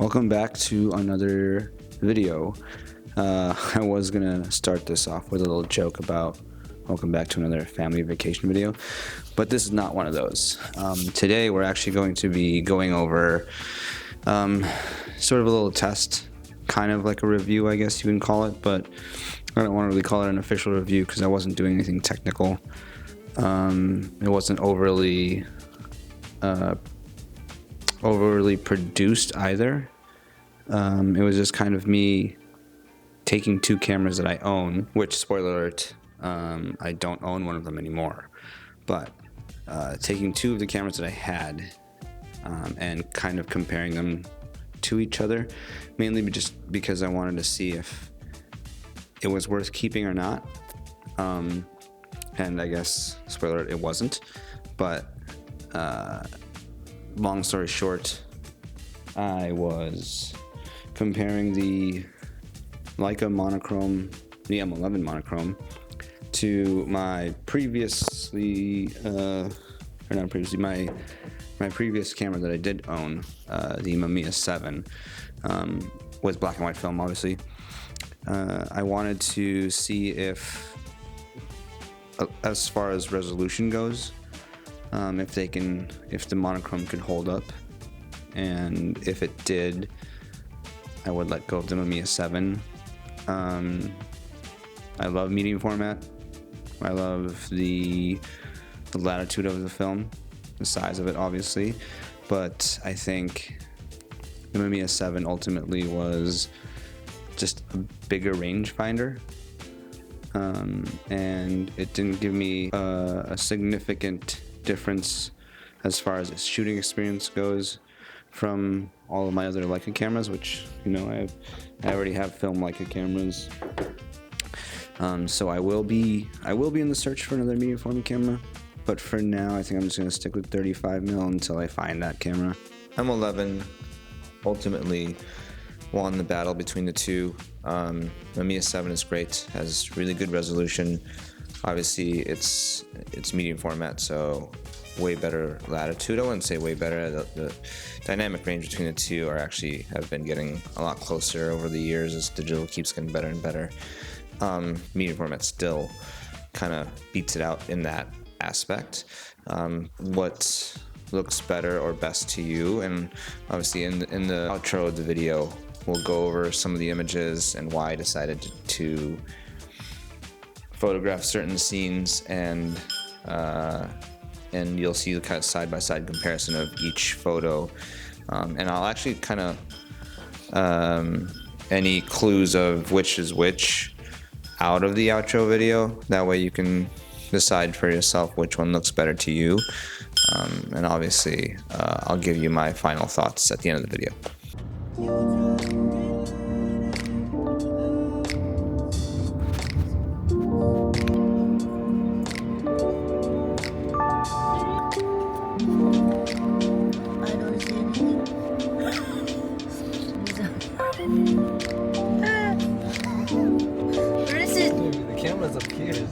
Welcome back to another video. I was gonna start this off with a little joke about welcome back to another family vacation video, but this is not one of those. Today we're actually going to be going over sort of a little test, kind of like a review, I guess you can call it, but I don't want to really call it an official review because I wasn't doing anything technical. It wasn't overly produced either. It was just kind of me taking two cameras that I own, which, spoiler alert, I don't own one of them anymore, but taking two of the cameras that I had and kind of comparing them to each other, mainly just because I wanted to see if it was worth keeping or not. And I guess, spoiler alert, it wasn't, but long story short, I was comparing the Leica Monochrome, the M11 Monochrome, to my my previous camera that I did own, the Mamiya 7, with black and white film, obviously. I wanted to see if, as far as resolution goes, if the monochrome could hold up, and if it did, I would let go of the Mamiya 7. I love medium format. I love the latitude of the film, the size of it, obviously, but I think the Mamiya 7 ultimately was just a bigger rangefinder. And it didn't give me a significant difference as far as its shooting experience goes from all of my other Leica cameras, which, you know, I already have film Leica cameras. So I will be in the search for another medium format camera, but for now I think I'm just going to stick with 35mm until I find that camera. M11 ultimately won the battle between the two. Mamiya 7 is great, has really good resolution. Obviously it's medium format, so way better latitude. I wouldn't say way better. The dynamic range between the two have been getting a lot closer over the years as digital keeps getting better and better. Medium format still kind of beats it out in that aspect. What looks better or best to you, and obviously in the outro of the video we'll go over some of the images and why I decided to photograph certain scenes, and you'll see the kind of side-by-side comparison of each photo, and I'll actually kind of any clues of which is which out of the outro video. That way you can decide for yourself which one looks better to you, and obviously I'll give you my final thoughts at the end of the video. Where is it? The camera's up here.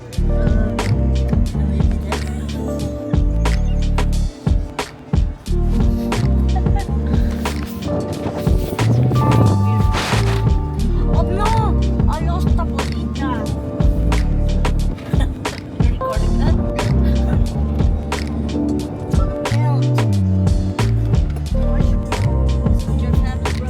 Oh no! I lost the bolita. You're recording that? Melt. Your family, bro.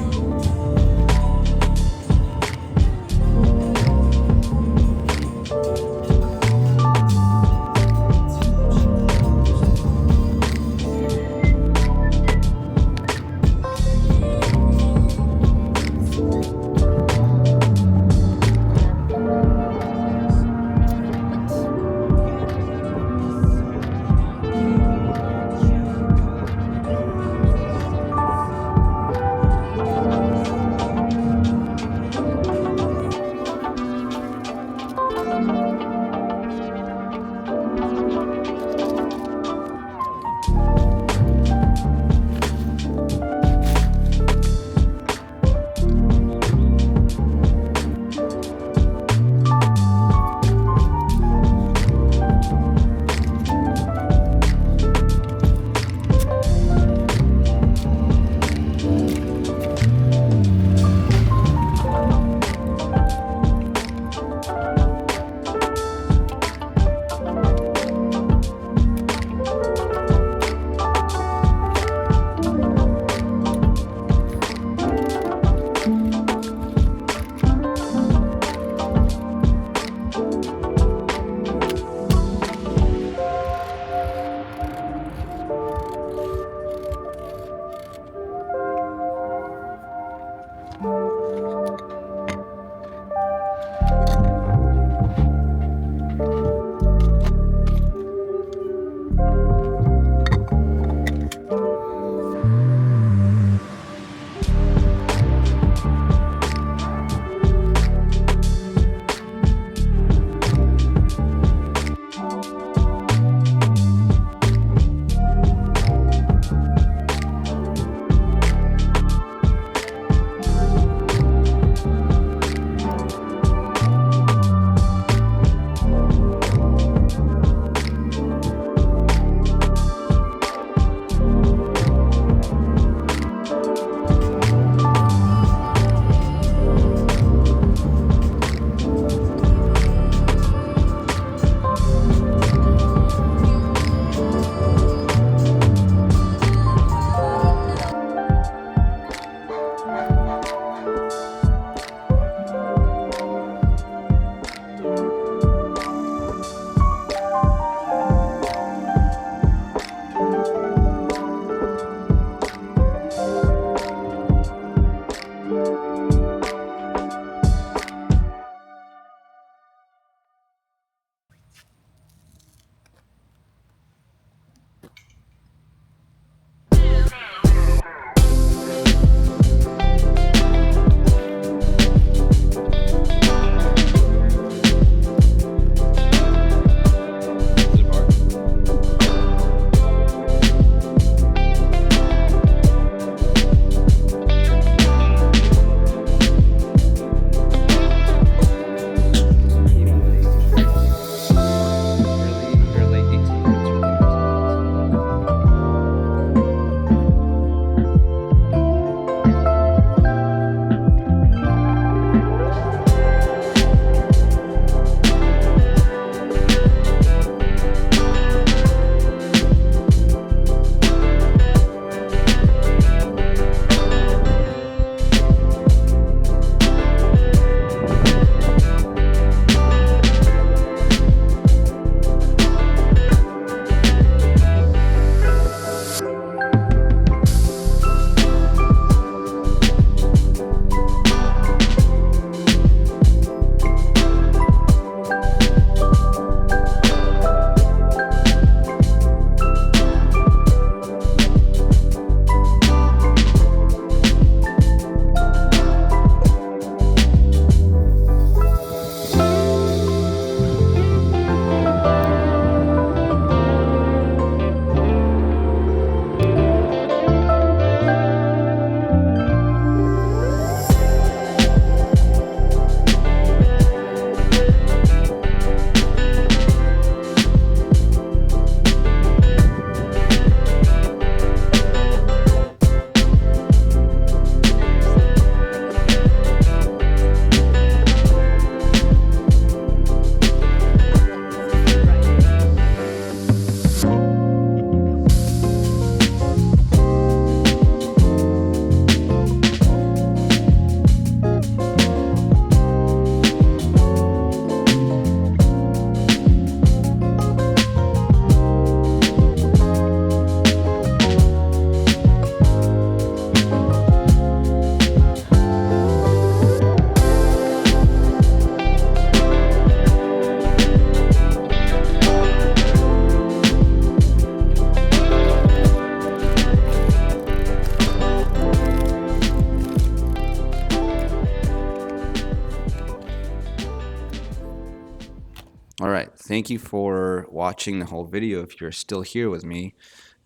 All right, thank you for watching the whole video. If you're still here with me,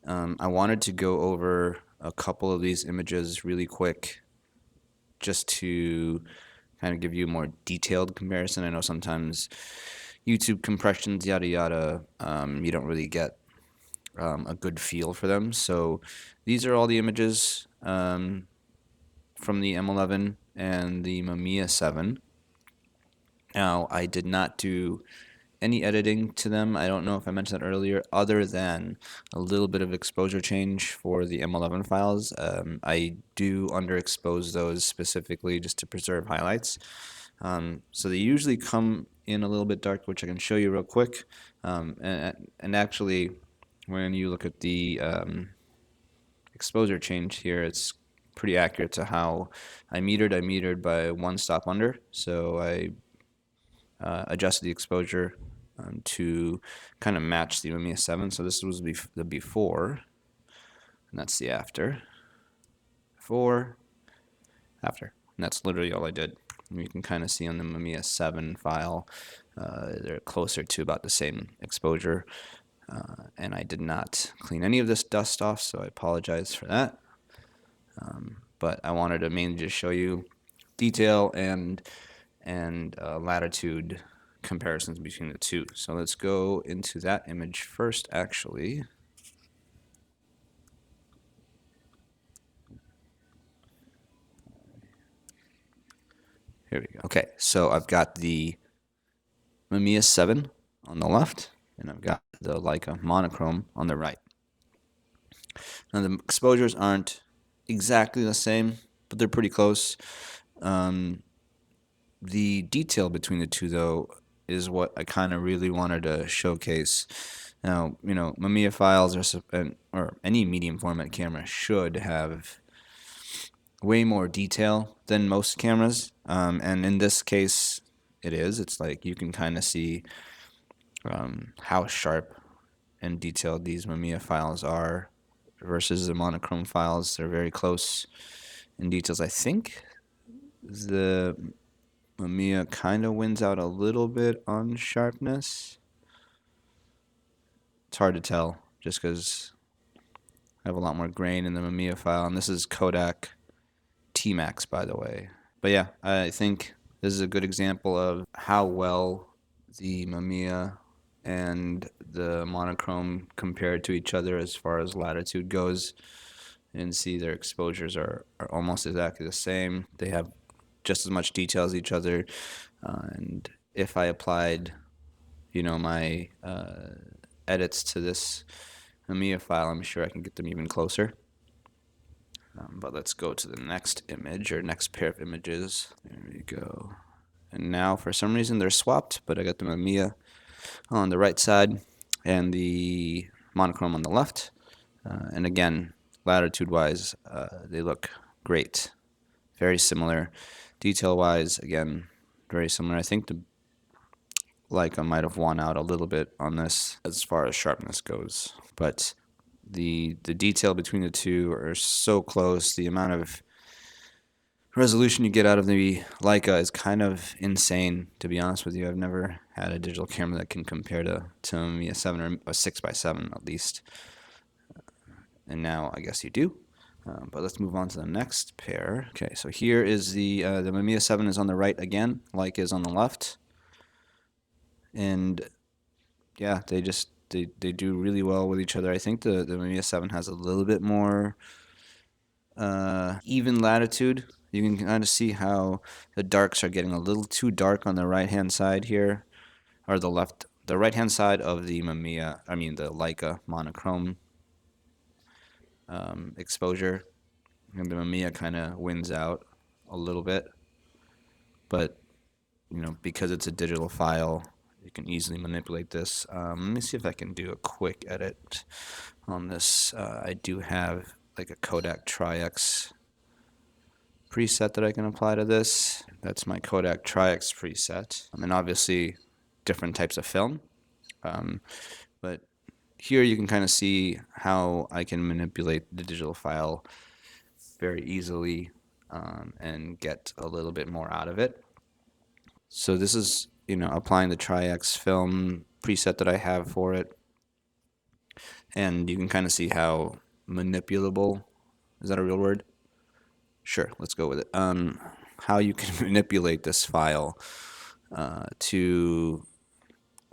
I wanted to go over a couple of these images really quick just to kind of give you a more detailed comparison. I know sometimes YouTube compressions, yada yada, you don't really get a good feel for them. So these are all the images from the M11 and the Mamiya 7. Now, I did not do any editing to them. I don't know if I mentioned that earlier, other than a little bit of exposure change for the M11 files. I do underexpose those specifically just to preserve highlights. So they usually come in a little bit dark, which I can show you real quick. And actually, when you look at the exposure change here, it's pretty accurate to how I metered. I metered by one stop under, so I adjusted the exposure to kind of match the Mamiya 7. So this was the before, and that's the after. Before, after. And that's literally all I did. And you can kind of see on the Mamiya 7 file, they're closer to about the same exposure. And I did not clean any of this dust off, so I apologize for that. But I wanted to mainly just show you detail and latitude comparisons between the two. So let's go into that image first, actually. Here we go. Okay, so I've got the Mamiya 7 on the left, and I've got the Leica Monochrome on the right. Now the exposures aren't exactly the same, but they're pretty close. The detail between the two, though, is what I kind of really wanted to showcase. Now, you know, Mamiya files or any medium format camera should have way more detail than most cameras, and in this case, it is. It's like you can kind of see how sharp and detailed these Mamiya files are versus the monochrome files. They're very close in details. I think the Mamiya kind of wins out a little bit on sharpness. It's hard to tell just because I have a lot more grain in the Mamiya file, and this is Kodak T-Max, by the way. But yeah, I think this is a good example of how well the Mamiya and the monochrome compared to each other as far as latitude goes. And see their exposures are almost exactly the same. They have just as much detail as each other. And if I applied, you know, my edits to this Mamiya file, I'm sure I can get them even closer. But let's go to the next image, or next pair of images. There we go. And now, for some reason, they're swapped, but I got the Mamiya on the right side and the monochrome on the left. And again, latitude-wise, they look great. Very similar. Detail-wise, again, very similar. I think the Leica might have won out a little bit on this as far as sharpness goes. But the detail between the two are so close. The amount of resolution you get out of the Leica is kind of insane, to be honest with you. I've never had a digital camera that can compare to Mamiya 7 or a 6x7 at least. And now I guess you do. But let's move on to the next pair. Okay, so here is the Mamiya 7 is on the right again, Leica is on the left. And yeah, they do really well with each other. I think the Mamiya 7 has a little bit more even latitude. You can kind of see how the darks are getting a little too dark on the right-hand side here, or the right-hand side of the Mamiya, I mean the Leica monochrome exposure, and the Mamiya kind of wins out a little bit. But you know, because it's a digital file, you can easily manipulate this. Let me see if I can do a quick edit on this. I do have like a Kodak Tri-X preset that I can apply to this. That's my Kodak Tri-X preset. And obviously different types of film. But here you can kind of see how I can manipulate the digital file very easily and get a little bit more out of it. So this is applying the Tri-X film preset that I have for it. And you can kind of see how manipulable, is that a real word? Sure, let's go with it. How you can manipulate this file to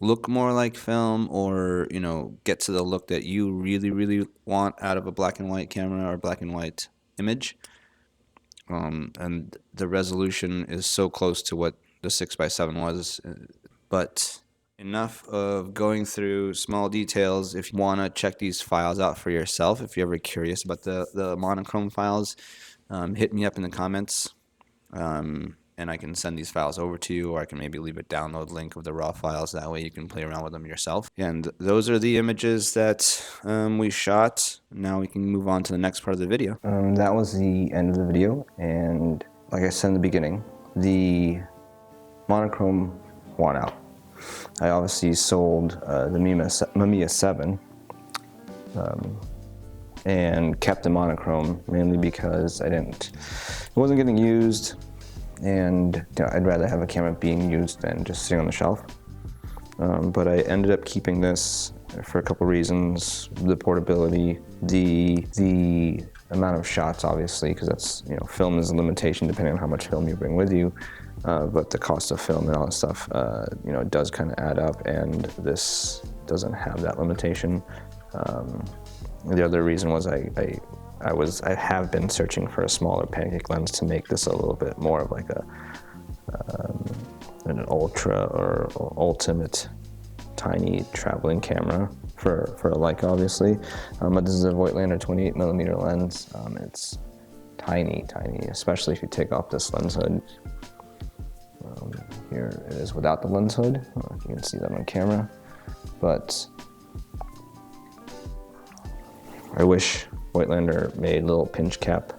look more like film, or get to the look that you really, really want out of a black and white camera or black and white image. And the resolution is so close to what the 6x7 was, but enough of going through small details. If you want to check these files out for yourself, if you're ever curious about the monochrome files, hit me up in the comments, and I can send these files over to you, or I can maybe leave a download link of the raw files. That way you can play around with them yourself. And those are the images that we shot. Now we can move on to the next part of the video. That was the end of the video, and like I said in the beginning, the monochrome won out. I obviously sold the Mamiya 7 and kept the monochrome, mainly because it wasn't getting used, and I'd rather have a camera being used than just sitting on the shelf. But I ended up keeping this for a couple reasons: the portability, the amount of shots, obviously, because that's film is a limitation depending on how much film you bring with you. But the cost of film and all that stuff, it does kind of add up, and this doesn't have that limitation. The other reason was I have been searching for a smaller pancake lens to make this a little bit more of like an ultra or ultimate tiny traveling camera for a Leica, obviously. But this is a Voigtlander 28mm lens. It's tiny, especially if you take off this lens hood. Here it is without the lens hood. I don't know if you can see that on camera, but I wish Voigtlander made a little pinch cap,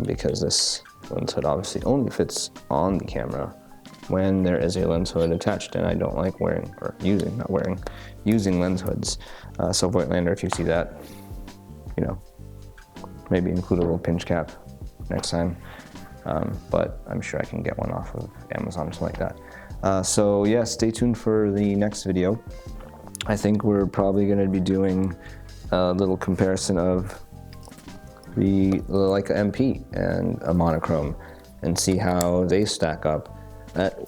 because this lens hood obviously only fits on the camera when there is a lens hood attached, and I don't like using lens hoods. So Voigtlander, if you see that, maybe include a little pinch cap next time. But I'm sure I can get one off of Amazon or something like that. So yeah, stay tuned for the next video. I think we're probably going to be doing a little comparison of the Leica MP and a monochrome and see how they stack up. That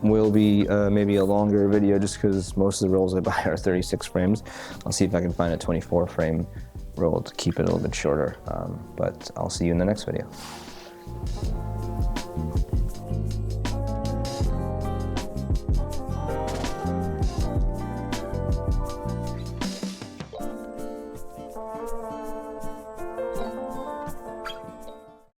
will be maybe a longer video, just because most of the rolls I buy are 36 frames. I'll see if I can find a 24 frame roll to keep it a little bit shorter. But I'll see you in the next video.